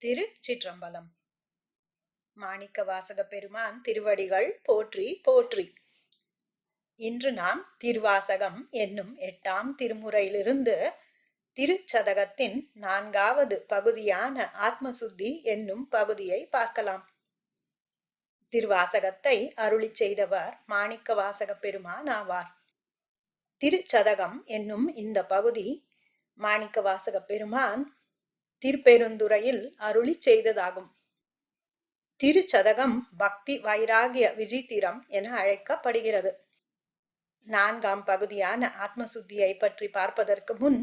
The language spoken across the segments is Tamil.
திருச்சிற்றம்பலம். மாணிக்கவாசக பெருமான் திருவடிகள் போற்றி போற்றி. இன்று நாம் திருவாசகம் என்னும் 8ஆம் திருமுறையிலிருந்து திருச்சதகத்தின் 4வது பகுதியான ஆத்மசுத்தி என்னும் பகுதியை பார்க்கலாம். திருவாசகத்தை அருளி செய்தவர் மாணிக்கவாசக பெருமான் ஆவார். திருச்சதகம் என்னும் இந்த பகுதி மாணிக்கவாசக பெருமான் திருப்பெருந்துறையில் அருளி செய்ததாகும். திருச்சதகம் பக்தி வைராகிய விசித்திரம் என அழைக்கப்படுகிறது. 4ஆம் பகுதியான ஆத்மசுத்தியை பற்றி பார்ப்பதற்கு முன்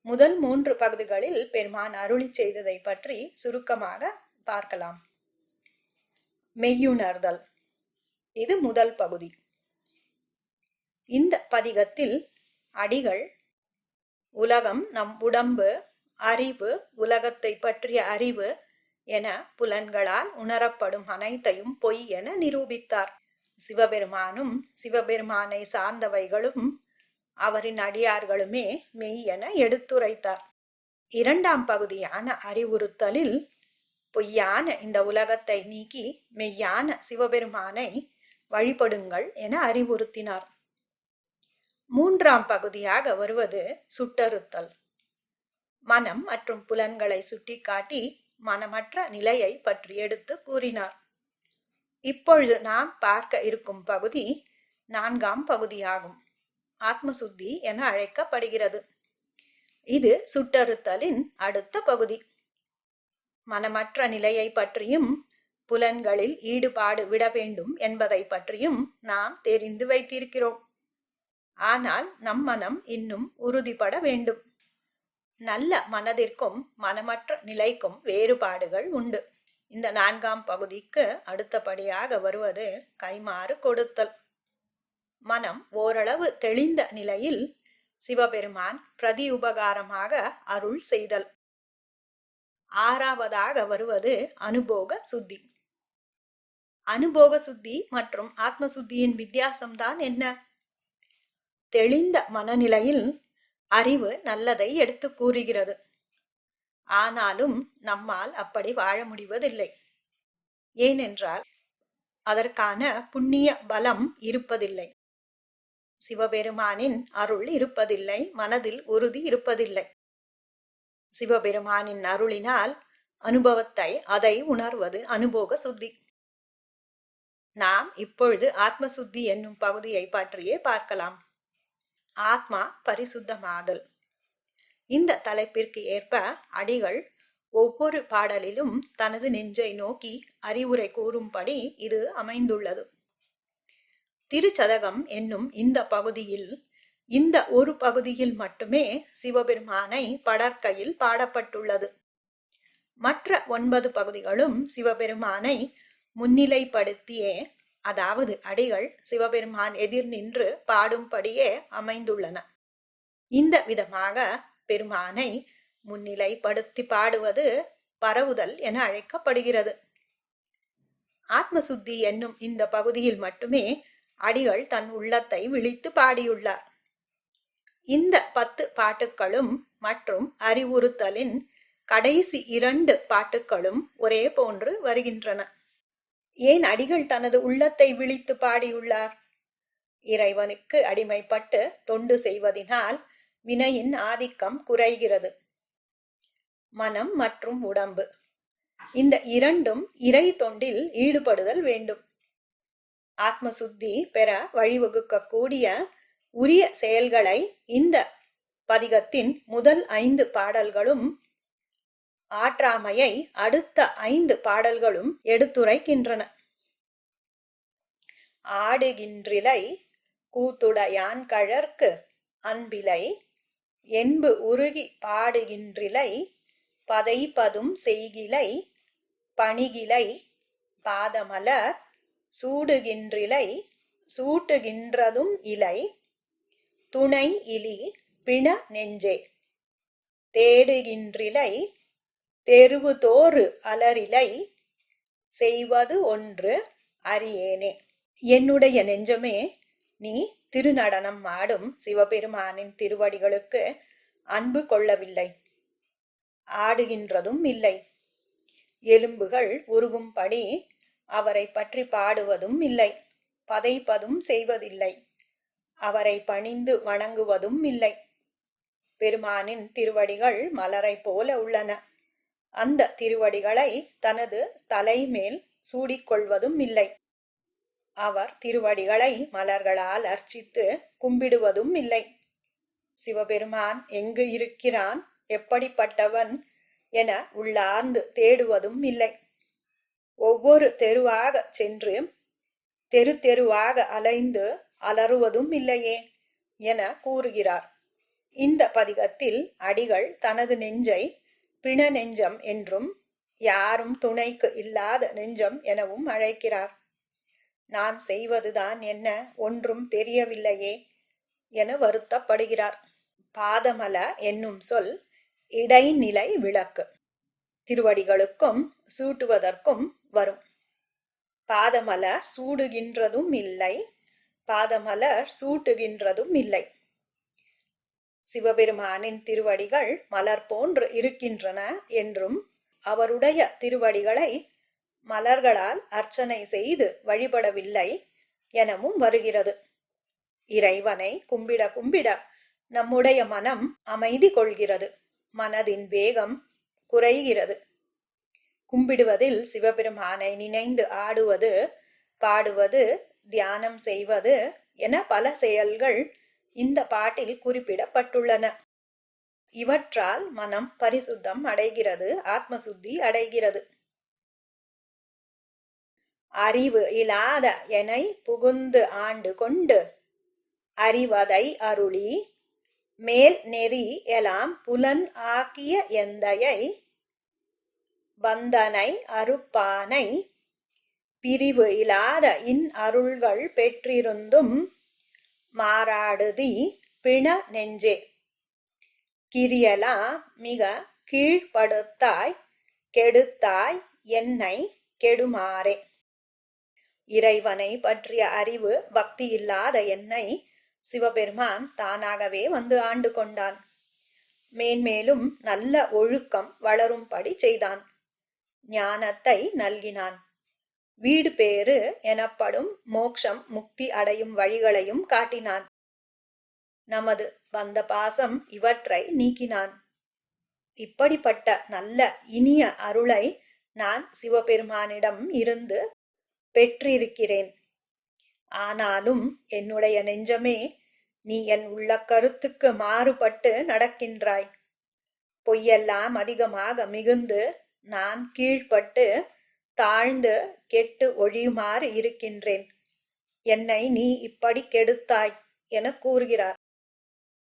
முதல் 3 பகுதிகளில் பெருமான் அருளி செய்ததை பற்றி சுருக்கமாக பார்க்கலாம். மெய்யுணர்தல், இது முதல் பகுதி. இந்த பதிகத்தில் அடிகள் உலகம், நம் உடம்பு, அறிவு, உலகத்தை பற்றிய அறிவு என புலன்களால் உணரப்படும் அனைத்தையும் பொய் என நிரூபித்தார். சிவபெருமானும் சிவபெருமானை சார்ந்தவைகளும் அவரின் அடியார்களுமே மெய் என எடுத்துரைத்தார். 2ஆம் பகுதியான அறிவுறுத்தலில் பொய்யான இந்த உலகத்தை நீக்கி மெய்யான சிவபெருமானை வழிபடுங்கள் என அறிவுறுத்தினார். 3ஆம் பகுதியாக வருவது சுட்டறுத்தல். மனம் மற்றும் புலன்களை சுட்டிக்காட்டி மனமற்ற நிலையை பற்றி எடுத்து கூறினார். இப்பொழுது நாம் பார்க்க இருக்கும் பகுதி 4ஆம் பகுதியாகும். ஆத்மசுத்தி என அழைக்கப்படுகிறது. இது சுட்டறுத்தலின் அடுத்த பகுதி. மனமற்ற நிலையை பற்றியும் புலன்களில் ஈடுபாடு விட வேண்டும் என்பதை பற்றியும் நாம் தெரிந்து வைத்திருக்கிறோம். ஆனால் நம் மனம் இன்னும் உறுதிப்பட வேண்டும். நல்ல மனதிற்கும் மனமற்ற நிலைக்கும் வேறுபாடுகள் உண்டு. இந்த 4ஆம் பகுதிக்கு அடுத்தபடியாக வருவது கைமாறு கொடுத்தல். மனம் ஓரளவு தெளிந்த நிலையில் சிவபெருமான் பிரதி உபகாரமாக அருள் செய்தல். 6ஆவதாக வருவது அனுபோக சுத்தி. அனுபோக சுத்தி மற்றும் ஆத்மசுத்தியின் வித்தியாசம்தான் என்ன? தெளிந்த மனநிலையில் அறிவு நல்லதை எடுத்து கூறுகிறது. ஆனாலும் நம்மால் அப்படி வாழ முடிவதில்லை. ஏனென்றால் அதற்கான புண்ணிய பலம் இருப்பதில்லை. சிவபெருமானின் அருள் இருப்பதில்லை. மனதில் உறுதி இருப்பதில்லை. சிவபெருமானின் அருளினால் அனுபவத்தை அதை உணர்வது அனுபோக சுத்தி. நாம் இப்பொழுது ஆத்மசுத்தி என்னும் பகுதியை பற்றியே பார்க்கலாம். ஆத்மா பரிசுத்தமாதல். இந்த தலைப்பிற்கு ஏற்ப அடிகள் ஒவ்வொரு பாடலிலும் தனது நெஞ்சை நோக்கி அறிவுரை கூறும்படி இது அமைந்துள்ளது. திருச்சதகம் என்னும் இந்த பகுதியில் இந்த ஒரு பகுதியில் மட்டுமே சிவபெருமானை படற்கையில் பாடப்பட்டுள்ளது. மற்ற 9 பகுதிகளும் சிவபெருமானை முன்னிலைப்படுத்தியே, அதாவது அடிகள் சிவபெருமான் எதிர் நின்று பாடும்படியே அமைந்துள்ளன. இந்த விதமாக பெருமானை முன்னிலைப்படுத்தி பாடுவது பரவுதல் என அழைக்கப்படுகிறது. ஆத்மசுத்தி என்னும் இந்த பகுதியில் மட்டுமே அடிகள் தன் உள்ளத்தை விழித்து பாடியுள்ளார். இந்த 10 பாட்டுக்களும் மற்றும் அறிவுறுத்தலின் கடைசி 2 பாட்டுக்களும் ஒரே போன்று வருகின்றன. ஏன் அடிகள் தனது உள்ளத்தை விழித்து பாடியுள்ளார்? இறைவனுக்கு அடிமைப்பட்டு தொண்டு செய்வதினால் வினையின் ஆதிக்கம் குறைகிறது. மனம் மற்றும் உடம்பு, இந்த 2ம் இறை தொண்டில் ஈடுபடுதல் வேண்டும். ஆத்மசுத்தி பெற வழிவகுக்கக்கூடிய உரிய செயல்களை இந்த பதிகத்தின் முதல் 5 பாடல்களும், ஆற்றாமையை அடுத்த 5 பாடல்களும் எடுத்துரைக்கின்றன. ஆடுகின்றிலை கூத்துடையான் கழற்கு அன்பிலை என்பு உருகி பாடுகின்றிலை பதைபதும் செய்கிலை பணிகிலை பாதமலர் சூடுகின்றிலை சூட்டுகின்றதும் இலை துணை இலி பிண நெஞ்சே தேடுகின்றிலை தெருவுதோறு அலரிலை செய்வது ஒன்று அறியேனே. என்னுடைய நெஞ்சமே, நீ திருநடனம் ஆடும் சிவபெருமானின் திருவடிகளுக்கு அன்பு கொள்ளவில்லை, ஆடுகின்றதும் இல்லை. எலும்புகள் உருகும்படி அவரை பற்றி பாடுவதும் இல்லை, பதைப்பதும் செய்வதில்லை, அவரை பணிந்து வணங்குவதும் இல்லை. பெருமானின் திருவடிகள் மலரை போல உள்ளன. அந்த திருவடிகளை தனது தலைமேல் சூடிக்கொள்வதும் இல்லை. அவர் திருவடிகளை மலர்களால் அர்ச்சித்து கும்பிடுவதும் இல்லை. சிவபெருமான் எங்கு இருக்கிறான், எப்படிப்பட்டவன் என உள்ளார்ந்து தேடுவதும் இல்லை. ஒவ்வொரு தெருவாக சென்று தெரு தெருவாக அலைந்து அலறுவதும் இல்லையே என கூறுகிறார். இந்த பதிகத்தில் அடிகள் தனது நெஞ்சை பிண நெஞ்சம் என்றும் யாரும் துணைக்கு இல்லாத நெஞ்சம் எனவும் அழைக்கிறார். நான் செய்வதுதான் என்ன, ஒன்றும் தெரியவில்லையே என வருத்தப்படுகிறார். பாதமல என்னும் சொல் இடைநிலை விளக்கு. திருவடிகளுக்கும் சூட்டுவதற்கும் வரும். பாதமலர் சூடுகின்றதும் இல்லை, பாதமலர் சூட்டுகின்றதும் இல்லை. சிவபெருமானின் திருவடிகள் மலர் போன்று இருக்கின்றன என்றும் அவருடைய திருவடிகளை மலர்களால் அர்ச்சனை செய்து வழிபடவில்லை எனவும் வருகிறது. இறைவனை கும்பிட கும்பிட நம்முடைய மனம் அமைதி கொள்கிறது, மனதின் வேகம் குறைகிறது. கும்பிடுவதில் சிவபெருமானை நினைந்து ஆடுவது, பாடுவது, தியானம் செய்வது என பல செயல்கள் இந்த பாட்டில் குறிப்பிடப்பட்டுள்ளன. இவற்றால் மனம் பரிசுத்தம் அடைகிறது, ஆத்மசுத்தி அடைகிறது. அறிவு இல்லாத எனை புகுந்து ஆண்டு கொண்டு அறிவதை அருளி மேல் நெறி எலாம் புலன் ஆக்கிய எந்தையை பந்தனை அறுப்பானை பிரிவு இல்லாத இன் அருள்கள் பெற்றிருந்தும் மாறாடுதி பிண நெஞ்சே கிரியலா மிக கீழ்ப்படுத்தாய் கெடுத்தாய் என்னை கெடுமாறே. இறைவனை பற்றிய அறிவு பக்தி இல்லாத என்னை சிவபெருமான் தானாகவே வந்து ஆண்டு கொண்டான். மேன்மேலும் நல்ல ஒழுக்கம் வளரும்படி செய்தான். ஞானத்தை நல்கினான். வீடு பேறு எனப்படும் மோட்சம் முக்தி அடையும் வழிகளையும் காட்டினான். நமது பந்த பாசம் இவற்றை நீக்கினான். இப்படிப்பட்ட நல்ல இனிய அருளை நான் சிவபெருமானிடம் இருந்து பெற்றிருக்கிறேன். ஆனாலும் என்னுடைய நெஞ்சமே, நீ என் உள்ள கருத்துக்கு மாறுபட்டு நடக்கின்றாய். பொய்யெல்லாம் அதிகமாக மிகுந்து நான் கீழ்பட்டு தாழ்ந்து கெட்டு ஒழியுமாறு இருக்கின்றேன். என்னை நீ இப்படி கெடுத்தாய் என கூறுகிறார்.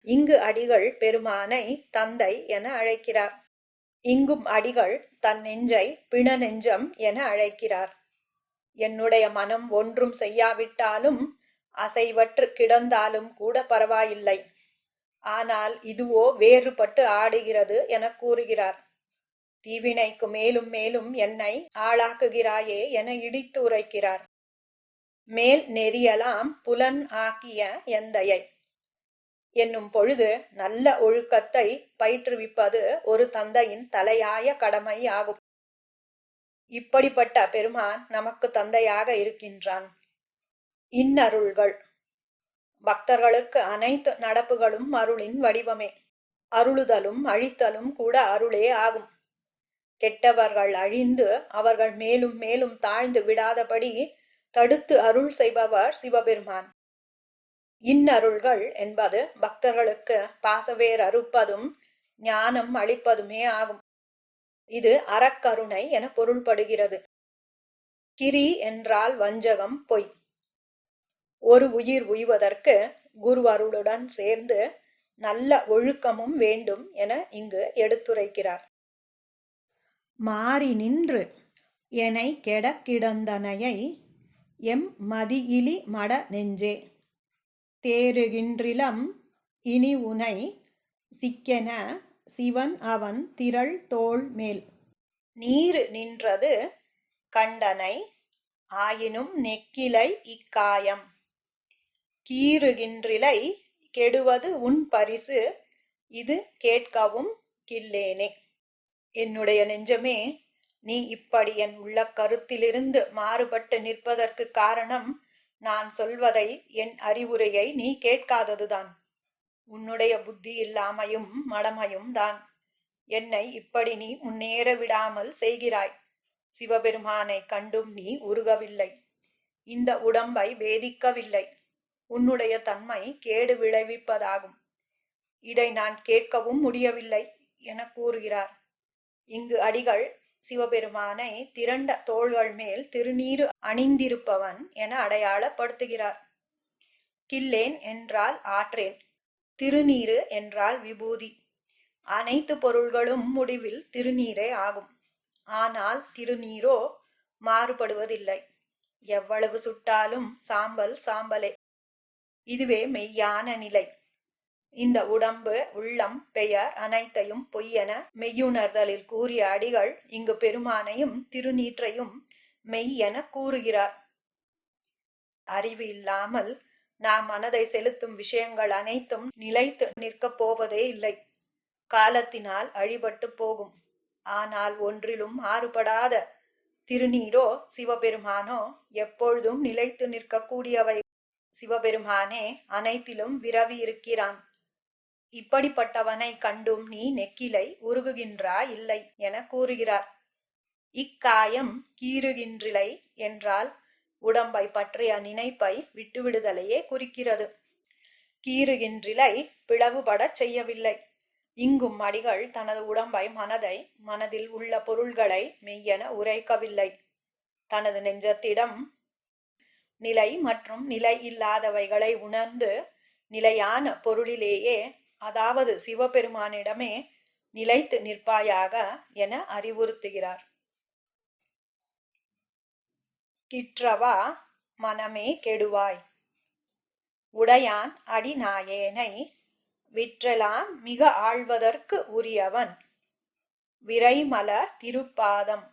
இங்கு அடிகள் பெருமானை தந்தை என அழைக்கிறார். இங்கும் அடிகள் தன் நெஞ்சை பிண நெஞ்சம் என அழைக்கிறார். என்னுடைய மனம் ஒன்றும் செய்யாவிட்டாலும் அசைவற்று கிடந்தாலும் கூட பரவாயில்லை, ஆனால் இதுவோ வேறுபட்டு ஆடுகிறது என கூறுகிறார். தீவினைக்கு மேலும் மேலும் என்னை ஆளாக்குகிறாயே என இடித்து உரைக்கிறார். மேல் நெறியலாம் புலன் ஆக்கிய எந்தையை என்னும் பொழுது நல்ல ஒழுக்கத்தை பயிற்றுவிப்பது ஒரு தந்தையின் தலையாய கடமை ஆகும். இப்படிப்பட்ட பெருமான் நமக்கு தந்தையாக இருக்கின்றான். இன்னருள்கள். பக்தர்களுக்கு அனைத்து நடப்புகளும் அருளின் வடிவமே. அருளுதலும் அழித்தலும் கூட அருளே ஆகும். கெட்டவர்கள் அழிந்து அவர்கள் மேலும் மேலும் தாழ்ந்து விடாதபடி தடுத்து அருள் செய்பவர் சிவபெருமான். இன்னருள்கள் என்பது பக்தர்களுக்கு பாசவேர் அறுப்பதும் ஞானம் அளிப்பதுமே ஆகும். இது அறக்கருணை என பொருள்படுகிறது. கிரி என்றால் வஞ்சகம், பொய். ஒரு உயிர் உய்வதற்கு குரு அருளுடன் சேர்ந்து நல்ல ஒழுக்கமும் வேண்டும் என இங்கு எடுத்துரைக்கிறார். மாறி நின்று எனை கெட கிடந்தனையை எம் மதியிலி மட நெஞ்சே தேறுகின்றிலம் இனி உனை சிக்கென சிவன் அவன் திரள் தோள் மேல். நீரு நின்றது கண்டனை ஆயினும் நெக்கிலை இக்காயம் கீறுகின்றிலை கெடுவது உன் பரிசு இது கேட்கவும் கில்லேனே. என்னுடைய நெஞ்சமே, நீ இப்படி என் உள்ள கருத்திலிருந்து மாறுபட்டு நிற்பதற்கு காரணம் நான் சொல்வதை, என் அறிவுரையை நீ கேட்காததுதான். உன்னுடைய புத்தி இல்லாமையும் மடமையும் தான் என்னை இப்படி நீ முன்னேற விடாமல் செய்கிறாய். சிவபெருமானை கண்டும் நீ உருகவில்லை. இந்த உடம்பை வேதிக்கவில்லை. உன்னுடைய தன்மை கேடு விளைவிப்பதாகும். இதை நான் கேட்கவும் முடியவில்லை என கூறுகிறார். இங்கு அடிகள் சிவபெருமானை திரண்ட தோள்கள் மேல் திருநீறு அணிந்திருப்பவன் என அடையாளப்படுத்துகிறார். கில்லேன் என்றால் ஆற்றேன், திருநீறு என்றால் விபூதி. அனைத்து பொருள்களும் முடிவில் திருநீரே ஆகும். ஆனால் திருநீரோ மாறுபடுவதில்லை. எவ்வளவு சுட்டாலும் சாம்பல் சாம்பலே. இதுவே மெய்யான நிலை. இந்த உடம்பு, உள்ளம், பெயர் அனைத்தையும் பொய்யென மெய்யுணர்தலில் கூறிய அடிகள் இங்கு பெருமானையும் திருநீற்றையும் மெய் என கூறுகிறார். அறிவு இல்லாமல் நாம் மனதை செலுத்தும் விஷயங்கள் அனைத்தும் நிலைத்து நிற்கப் போவதே இல்லை. காலத்தினால் அழிபட்டு போகும். ஆனால் ஒன்றிலும் மாறுபடாத திருநீரோ சிவபெருமானோ எப்பொழுதும் நிலைத்து நிற்கக்கூடியவை. சிவபெருமானே அனைத்திலும் விரவி இருக்கிறான். இப்படிப்பட்டவனை கண்டும் நீ நெக்கிலை உருகுகின்றா இல்லை என கூறுகிறார். இக்காயம் கீறுகின்றிலை என்றால் உடம்பை பற்றிய நினைப்பை விட்டுவிடுதலையே குறிக்கிறது. கீறுகின்றிலை பிளவுபட செய்யவில்லை. இங்கும் அடிகள் தனது உடம்பை, மனதை, மனதில் உள்ள பொருள்களை மெய்யென உரைக்கவில்லை. தனது நெஞ்சத்திடம் நிலை மற்றும் நிலை இல்லாதவைகளை உணர்ந்து நிலையான பொருளிலேயே, அதாவது சிவபெருமானிடமே நிலைத்து நிற்பாயாக என அறிவுறுத்துகிறார். கிற்றவா மனமே கெடுவாய். உடையான் அடிநாயேனை விற்றெலாம் மிக ஆழ்வதற்கு உரியவன் விரைமலர் திருப்பாதம்.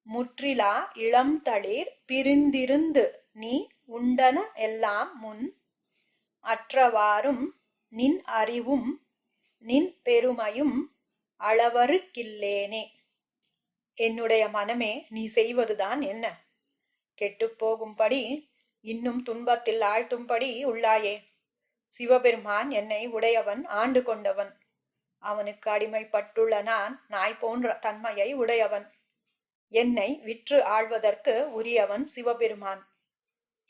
முற்றிலா இளம்தளிர் பிரிந்திருந்து நீ உண்டன எல்லாம் முன் அற்றவாறும் நின் அறிவும் நின் பெருமையும் அளவருக்கில்லேனே. என்னுடைய மனமே, நீ செய்வதுதான் என்ன? கெட்டுப்போகும்படி, இன்னும் துன்பத்தில் ஆழ்த்தும்படி உள்ளாயே. சிவபெருமான் என்னை உடையவன், ஆண்டு கொண்டவன். அவனுக்கு அடிமைப்பட்டுள்ள நான் நாய் போன்ற தன்மையை உடையவன். என்னை விற்று ஆழ்வதற்கு உரியவன் சிவபெருமான்.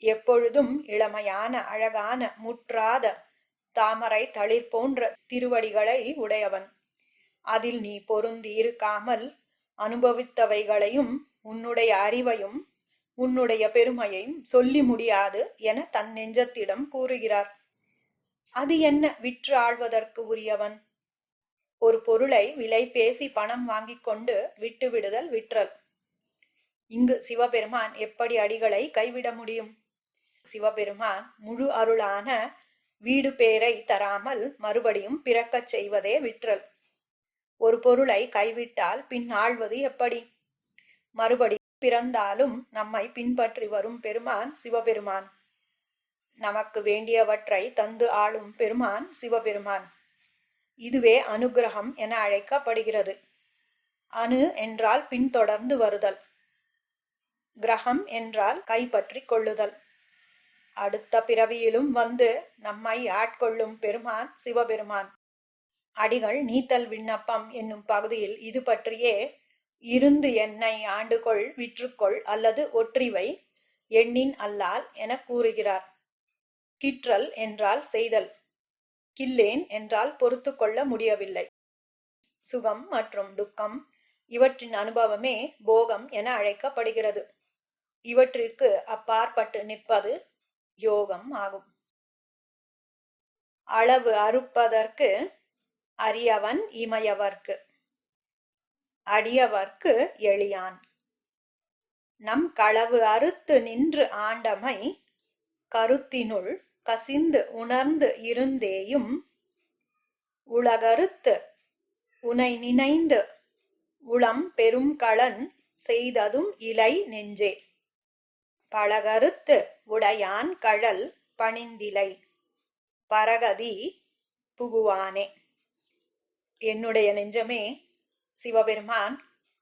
எப்பொழுதும் இளமையான அழகான முற்றாத தாமரை தளிர் போன்ற திருவடிகளை உடையவன். அதில் நீ பொருந்தி இருக்காமல் அனுபவித்தவைகளையும் உன்னுடைய அறிவையும் உன்னுடைய பெருமையையும் சொல்லி முடியாது என தன் நெஞ்சத்திடம் கூறுகிறார். அது என்ன விற்று ஆழ்வதற்கு உரியவன்? ஒரு பொருளை விலை பேசி பணம் வாங்கிக் கொண்டு விட்டுவிடுதல் விற்றல். இங்கு சிவபெருமான் எப்படி அடிகளை கைவிட முடியும்? சிவபெருமான் முழு அருளான வீடு பேரை தராமல் மறுபடியும் பிறக்கச் செய்வதே விற்றல். ஒரு பொருளை கைவிட்டால் பின் ஆழ்வது எப்படி? மறுபடி பிறந்தாலும் நம்மை பின்பற்றி வரும் பெருமான் சிவபெருமான். நமக்கு வேண்டியவற்றை தந்து ஆளும் பெருமான் சிவபெருமான். இதுவே அனுக்கிரகம் என அழைக்கப்படுகிறது. அணு என்றால் பின்தொடர்ந்து வருதல். கிரகம் என்றால் கைப்பற்றி கொள்ளுதல். அடுத்த பிறவியிலும் வந்து நம்மை ஆட்கொள்ளும் பெருமான் சிவபெருமான். அடிகள் நீத்தல் விண்ணப்பம் என்னும் பகுதியில் இது பற்றியே இருந்து என்னை ஆண்டுகொள், விற்றுக்கொள் அல்லது ஒற்றிவை, எண்ணின் அல்லால் என கூறுகிறார். கிற்றல் என்றால் செய்தல். கில்லேன் என்றால் பொறுத்து கொள்ள முடியவில்லை. சுகம் மற்றும் துக்கம் இவற்றின் அனுபவமே போகம் என அழைக்கப்படுகிறது. இவற்றிற்கு அப்பாற்பட்டு நிற்பது யோகம் ஆகும். அளவு அறுப்பதற்கு அரியவன் இமையவர்க்கு அடியவர்க்கு எளியான். நம் களவு அறுத்து நின்று ஆண்டமை கருத்தினுள் கசிந்து உணர்ந்து இருந்தேயும் உலகறுத்து உனை நினைந்து உளம் பெரும் களன் செய்ததும் இலை நெஞ்சே. பழகறுத்து உடையான் கழல் பணிந்திலை பரகதி புகுவானே. என்னுடைய நெஞ்சமே, சிவபெருமான்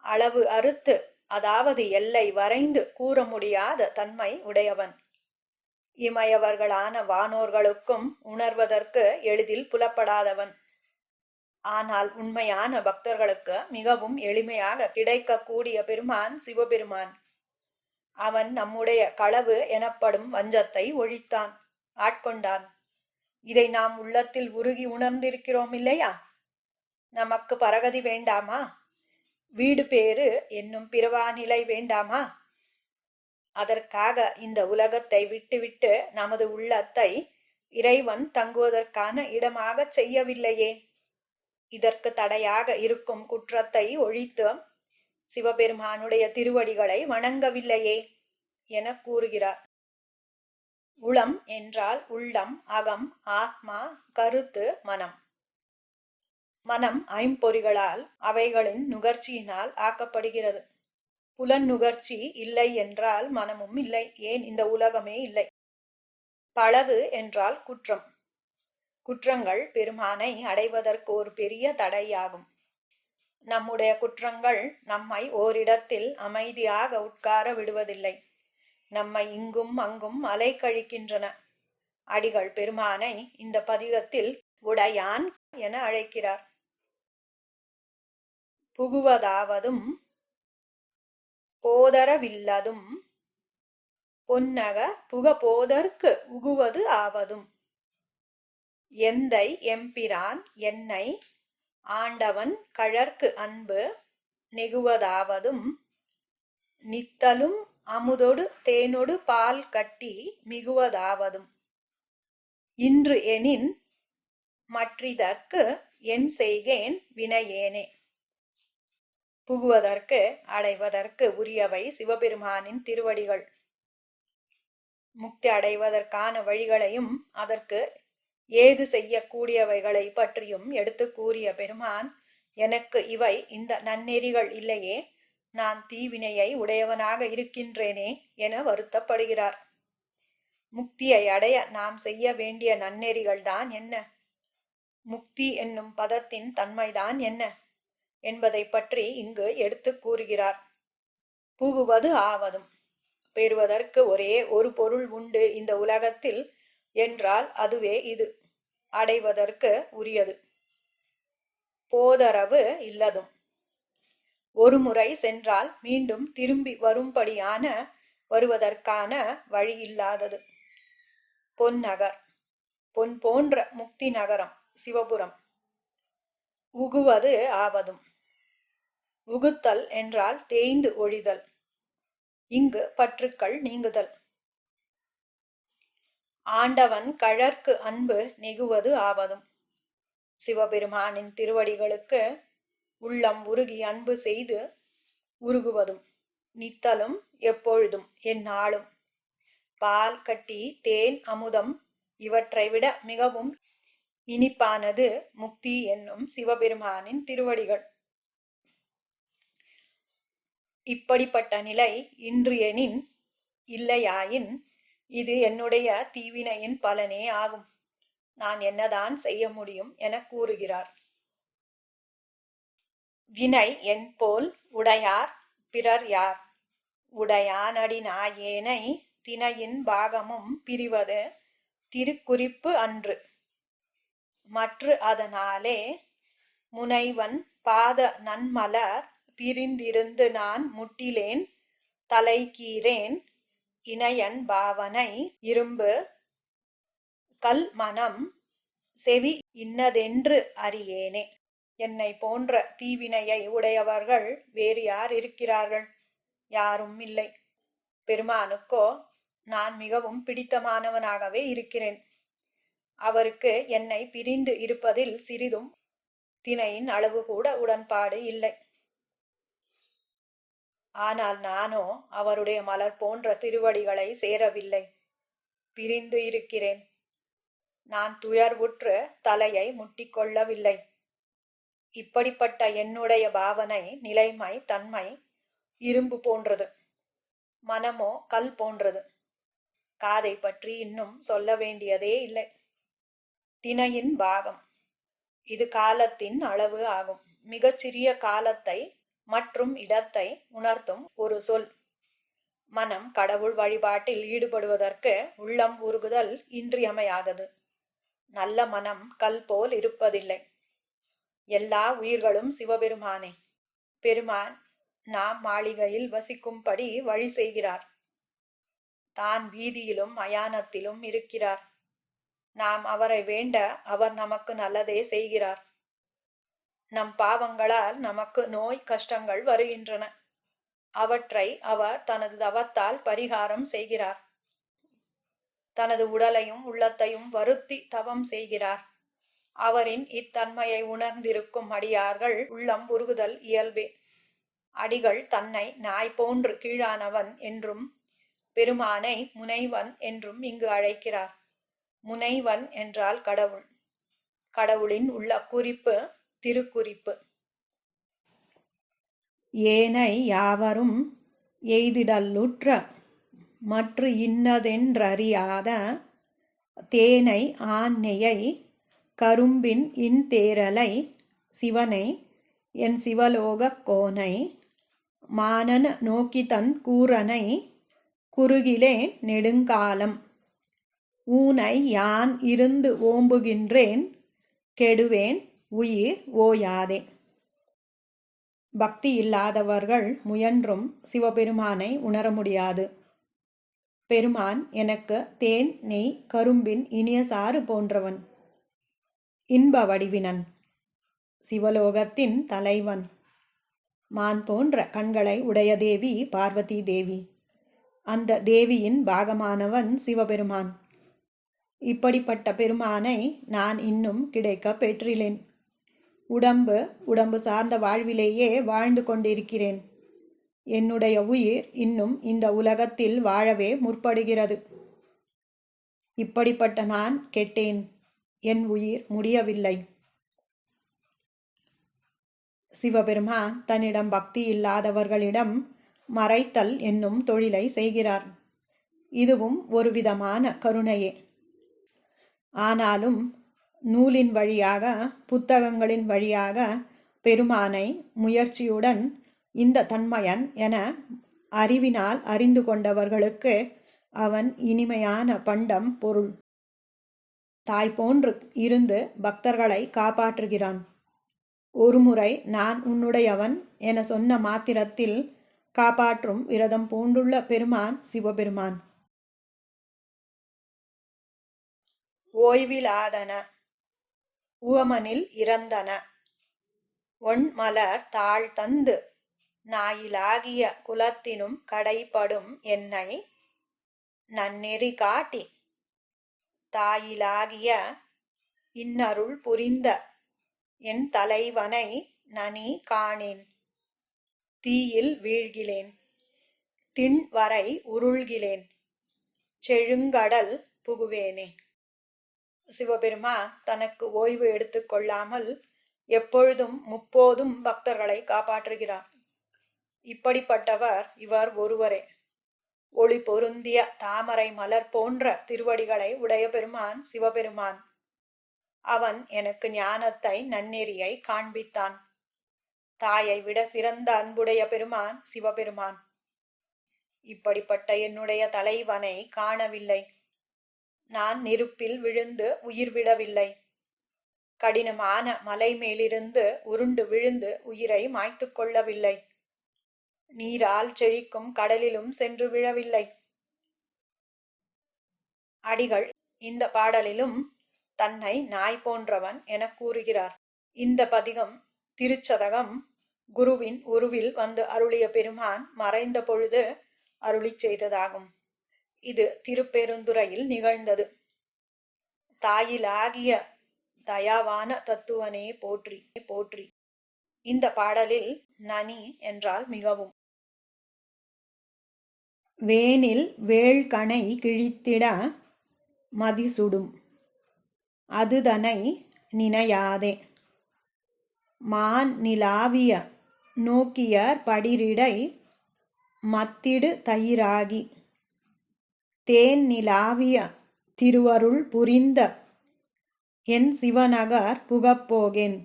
அளவு அறுத்து, அதாவது எல்லை வரைந்து கூற முடியாத தன்மை உடையவன். இமயவர்களான வானோர்களுக்கும் உணர்வதற்கு எளிதில் புலப்படாதவன். ஆனால் உண்மையான பக்தர்களுக்கு மிகவும் எளிமையாக கிடைக்கக்கூடிய பெருமான் சிவபெருமான். அவன் நம்முடைய களவு எனப்படும் வஞ்சத்தை ஒழித்தான், ஆட்கொண்டான். இதை நாம் உள்ளத்தில் உருகி உணர்ந்திருக்கிறோம் இல்லையா? நமக்கு பரகதி வேண்டாமா? வீடு பேறு என்னும் பிறவாநிலை வேண்டாமா? அதற்காக இந்த உலகத்தை விட்டுவிட்டு நமது உள்ளத்தை இறைவன் தங்குவதற்கான இடமாக செய்யவில்லையே. இதற்கு தடையாக இருக்கும் குற்றத்தை ஒழித்து சிவபெருமானுடைய திருவடிகளை வணங்கவில்லையே என கூறுகிறார். உளம் என்றால் உள்ளம், அகம், ஆத்மா, கருத்து, மனம். மனம் ஐம்பொறிகளால், அவைகளின் நுகர்ச்சியினால் ஆக்கப்படுகிறது. புலன் நுகர்ச்சி இல்லை என்றால் மனமும் இல்லை, ஏன் இந்த உலகமே இல்லை. பழகு என்றால் குற்றம். குற்றங்கள் பெருமானை அடைவதற்கு ஒரு பெரிய தடையாகும். நம்முடைய குற்றங்கள் நம்மை ஓரிடத்தில் அமைதியாக உட்கார விடுவதில்லை. நம்மை இங்கும் அங்கும் அலைக்கழிக்கின்றன. அடிகள் பெருமானை இந்த பதிகத்தில் உடையான் என அழைக்கிறார். புகுவதாவதும் போதரவில்லதும் பொன்னக புகபோதற்கு உகுவது ஆவதும். எந்தை எம்பிரான் என்னை ஆண்டவன் கழற்கு அன்பு நெகுவதாவதும் நித்தலும் அமுதொடு தேனொடு பால் கட்டி மிகுவதாவதும். இன்று எனின் மற்றிதற்கு என் செய்கேன் வினையேனே. புகுவதற்கு, அடைவதற்கு உரியவை சிவபெருமானின் திருவடிகள். முக்தி அடைவதற்கான வழிகளையும் அதற்கு ஏது செய்யக்கூடியவைகளை பற்றியும் எடுத்து கூறிய பெருமான், எனக்கு இவை இந்த நன்னெறிகள் இல்லையே, நான் தீவினையை உடையவனாக இருக்கின்றேனே என வருத்தப்படுகிறார். முக்தியை அடைய நாம் செய்ய வேண்டிய நன்னெறிகள் தான் என்ன? முக்தி என்னும் பதத்தின் தன்மைதான் என்ன என்பதை பற்றி இங்கு எடுத்து கூறுகிறார். புகுவது ஆவதும். பெறுவதற்கு ஒரே ஒரு பொருள் உண்டு இந்த உலகத்தில் என்றால் அதுவே இது. அடைவதற்கு உரியது. போதரவு இல்லதும். ஒரு முறை சென்றால் மீண்டும் திரும்பி வருவதற்கான வழி இல்லாதது. பொன்னகர், பொன் போன்ற முக்தி நகரம் சிவபுரம். உகுவது ஆவதும். உகுத்தல் என்றால் தேய்ந்து ஒழிதல். இங்கு பற்றுக்கள் நீங்குதல். ஆண்டவன் கழற்கு அன்பு நெகுவது ஆவதும். சிவபெருமானின் திருவடிகளுக்கு உள்ளம் உருகி அன்பு செய்து உருகுவதும். நித்தலும் எப்பொழுதும் எந்நாளும். பால் கட்டி தேன் அமுதம் இவற்றை விட மிகவும் இனிப்பானது முக்தி என்னும் சிவபெருமானின் திருவடிகள். இப்படிப்பட்ட நிலை இன்று எனின், இல்லையாயின் இது என்னுடைய தீவினையின் பலனே ஆகும். நான் என்னதான் செய்ய முடியும் என கூறுகிறார். வினை என் போல் உடையார் பிறர் யார்? உடையானடி நாயேனை தினையின் பாகமும் பிரிவது திருக்குறிப்பு அன்று. மற்று அதனாலே முனைவன் பாத நன்மலர் பிரிந்திருந்து நான் முட்டிலேன் தலைக்கீரேன். இணையன் பாவனை இரும்பு கல் மனம் செவி இன்னதென்று அறியேனே. என்னை போன்ற தீவினையை உடையவர்கள் வேறு யார் இருக்கிறார்கள்? யாரும் இல்லை. பெருமானுக்கோ நான் மிகவும் பிடித்தமானவனாகவே இருக்கிறேன். அவருக்கு என்னை பிரிந்து இருப்பதில் சிறிதும் தினையின் அளவு கூட உடன்பாடு இல்லை. ஆனால் நானோ அவருடைய மலர் போன்ற திருவடிகளை சேரவில்லை, பிரிந்து இருக்கிறேன். நான் துயர்வுற்று தலையை முட்டிக்கொள்ளவில்லை. இப்படிப்பட்ட என்னுடைய பாவனை, நிலைமை, தன்மை இரும்பு போன்றது. மனமோ கல் போன்றது. காதை பற்றி இன்னும் சொல்ல வேண்டியதே இல்லை. தினையின் பாகம், இது காலத்தின் அளவு ஆகும். மிகச்சிறிய காலத்தை மற்றும் இடத்தை உணர்த்தும் ஒரு சொல். மனம் கடவுள் வழிபாட்டில் ஈடுபடுவதற்கு உள்ளம் உருகுதல் இன்றியமையாதது. நல்ல மனம் கல் போல் இருப்பதில்லை. எல்லா உயிர்களும் சிவபெருமானே. பெருமான் நாம் மாளிகையில் வசிக்கும்படி வழி செய்கிறார். தான் வீதியிலும் மயானத்திலும் இருக்கிறார். நாம் அவரை வேண்ட அவர் நமக்கு நல்லதே செய்கிறார். நம் பாவங்களால் நமக்கு நோய் கஷ்டங்கள் வருகின்றன. அவற்றை அவர் தனது தவத்தால் பரிகாரம் செய்கிறார். தனது உடலையும் உள்ளத்தையும் வருத்தி தவம் செய்கிறார். அவரின் இத்தன்மையை உணர்ந்திருக்கும் அடியார்கள் உள்ளம் உருகுதல் இயல்பே. அடிகள் தன்னை நாய் போன்று கீழானவன் என்றும் பெருமானை முனைவன் என்றும் இங்கு அழைக்கிறார். முனைவன் என்றால் கடவுள். கடவுளின் உள்ள குறிப்பு திருக்குறிப்பு. ஏனை யாவரும் எய்திடலுற்ற மற்று இன்னதென்றறியாத தேனை ஆந்நெயை கரும்பின் இன்தேரலை சிவனை என் சிவலோகக் கோனை மானன் நோக்கிதன் கூரனை குறுகிலேன் நெடுங்காலம் ஊனை யான் இருந்து ஓம்புகின்றேன் கெடுவேன் உயிர் ஓயாதே. பக்தி இல்லாதவர்கள் முயன்றும் சிவபெருமானை உணர முடியாது. பெருமான் எனக்கு தேன் நெய் கரும்பின் இனிய சாறு போன்றவன். இன்ப வடிவினன். சிவலோகத்தின் தலைவன். மான் போன்ற கண்களை உடைய தேவி பார்வதி தேவி. அந்த தேவியின் பாகமானவன் சிவபெருமான். இப்படிப்பட்ட பெருமானை நான் இன்னும் கிடைக்க பெற்றிலேன். உடம்பு சார்ந்த வாழ்விலேயே வாழ்ந்து கொண்டிருக்கிறேன். என்னுடைய உயிர் இன்னும் இந்த உலகத்தில் வாழவே முற்படுகிறது. இப்படிப்பட்ட நான் கெட்டேன். என் உயிர் முடியவில்லை. சிவபெருமான் தன்னிடம் பக்தி இல்லாதவர்களிடம் மறைத்தல் என்னும் தொழிலை செய்கிறார். இதுவும் ஒரு விதமான கருணையே. ஆனாலும் நூலின் வழியாக புத்தகங்களின் வழியாக பெருமானை முயற்சியுடன் இந்த தன்மையன் என அறிவினால் அறிந்து கொண்டவர்களுக்கு அவன் இனிமையான பண்டம் பொருள். தாய் போன்று இருந்து பக்தர்களை காப்பாற்றுகிறான். ஒருமுறை நான் உன்னுடையவன் என சொன்ன மாத்திரத்தில் காப்பாற்றும் விரதம் பூண்டுள்ள பெருமான் சிவபெருமான். ஓய்விலாதன உவமனில் இறந்தன ஒண்மலர் தாழ் தந்து நாயிலாகிய குலத்தினும் கடைப்படும் என்னை நன்னெறி காட்டி தாயிலாகிய இன்னருள் புரிந்த என் தலைவனை நனி காணேன். தீயில் வீழ்கிலேன். திண்வரை உருள்கிலேன். செழுங்கடல் புகுவேனே. சிவபெருமான் தனக்கு ஓய்வு எடுத்துக்கொள்ளாமல் எப்பொழுதும் முப்போதும் பக்தர்களை காப்பாற்றுகிறார். இப்படிப்பட்டவர் இவர் ஒருவரே. ஒளி பொருந்திய தாமரை மலர் போன்ற திருவடிகளை உடைய பெருமான் சிவபெருமான். அவன் எனக்கு ஞானத்தை நன்னெறியை காண்பித்தான். தாயை விட சிறந்த அன்புடைய பெருமான் சிவபெருமான். இப்படிப்பட்ட என்னுடைய தலைவனை காணவில்லை. நான் நெருப்பில் விழுந்து உயிர் விடவில்லை. கடினமான மலை மேலிருந்து உருண்டு விழுந்து உயிரை மாய்த்து கொள்ளவில்லை. நீரால் செழிக்கும் கடலிலும் சென்று விழவில்லை. அடிகள் இந்த பாடலிலும் தன்னை நாய் போன்றவன் என கூறுகிறார். இந்த பதிகம் திருச்சதகம் குருவின் உருவில் வந்து அருளிய பெருமான் மறைந்த பொழுது அருளி செய்ததாகும். இது திருப்பெருந்துறையில் நிகழ்ந்தது. தாயிலாகிய தயாவான தத்துவனே போற்றி போற்றி. இந்த பாடலில் நனி என்றால் மிகவும். வேனில் வேள்கணை கிழித்திட மதிசுடும் அதுதனை நினையாதே. மான் நிலாவிய நோக்கியர் படிரிடை மத்திடு தயிராகி தேன் நிலாவிய திருவருள் புரிந்த என் சிவநகர் புகப்போகேன்.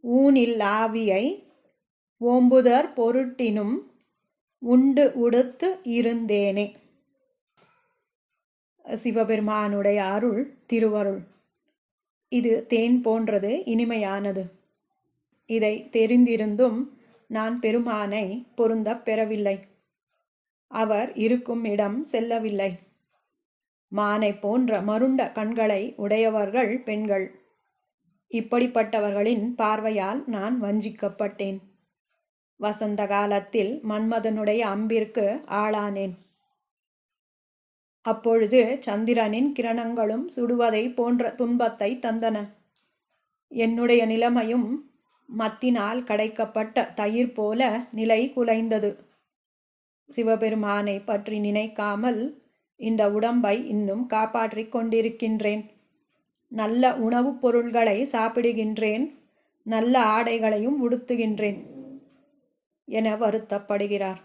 ஊனில்லாவியை ஓம்புதற் பொருட்டினும் உண்டு உடுத்து இருந்தேனே. சிவபெருமானுடைய அருள் திருவருள் இது தேன் போன்றது, இனிமையானது. இதை தெரிந்திருந்தும் நான் பெருமானை பொருந்தப் பெறவில்லை. அவர் இருக்கும் இடம் செல்லவில்லை. மானை போன்ற மருண்ட கண்களை உடையவர்கள் பெண்கள். இப்படிப்பட்டவர்களின் பார்வையால் நான் வஞ்சிக்கப்பட்டேன். வசந்த காலத்தில் மன்மதனுடைய அம்பிற்கு ஆளானேன். அப்பொழுது சந்திரனின் கிரணங்களும் சுடுவதை போன்ற துன்பத்தை தந்தன. என்னுடைய நிலைமையும் மத்தினால் கடைக்கப்பட்ட தயிர் போல நிலை குலைந்தது. சிவபெருமானை பற்றி நினைக்காமல் இந்த உடம்பை இன்னும் காப்பாற்றிக் கொண்டிருக்கின்றேன். நல்ல உணவுப் பொருள்களை சாப்பிடுகின்றேன், நல்ல ஆடைகளையும் உடுத்துகின்றேன் என வருத்தப்படுகிறார்.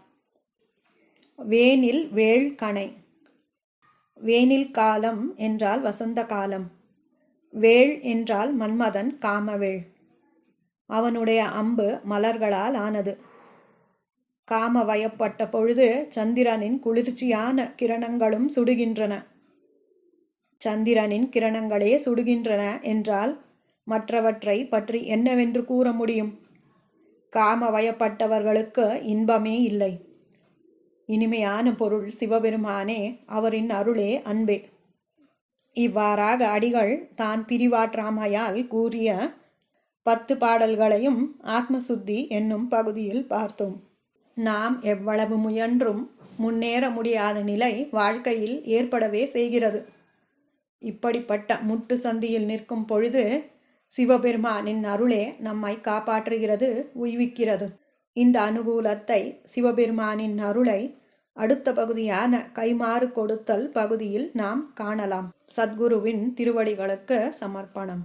வேனில் வேள் கணை. வேனில் காலம் என்றால் வசந்த காலம். வேள் என்றால் மன்மதன் காமவேள். அவனுடைய அம்பு மலர்களால் ஆனது. காம வயப்பட்ட பொழுது சந்திரனின் குளிர்ச்சியான கிரணங்களும் சுடுகின்றன. சந்திரனின் கிரணங்களே சுடுகின்றன என்றால் மற்றவற்றை பற்றி என்னவென்று கூற முடியும்? காம வயப்பட்டவர்களுக்கு இன்பமே இல்லை. இனிமையான பொருள் சிவபெருமானே, அவரின் அருளே அன்பே. இவ்வாறாக அடிகள் தான் பிரிவாற்றாமையால் கூறிய 10 பாடல்களையும் ஆத்மசுத்தி என்னும் பகுதியில் பார்த்தோம். நாம் எவ்வளவு முயன்றும் முன்னேற முடியாத நிலை வாழ்க்கையில் ஏற்படவே செய்கிறது. இப்படிப்பட்ட முட்டு சந்தியில் நிற்கும் பொழுது சிவபெருமானின் அருளே நம்மை காப்பாற்றுகிறது, உய்விக்கிறது. இந்த அனுகூலத்தை, சிவபெருமானின் அருளை அடுத்த பகுதியான கைமாறு கொடுத்தல் பகுதியில் நாம் காணலாம். சத்குருவின் திருவடிகளுக்கு சமர்ப்பணம்.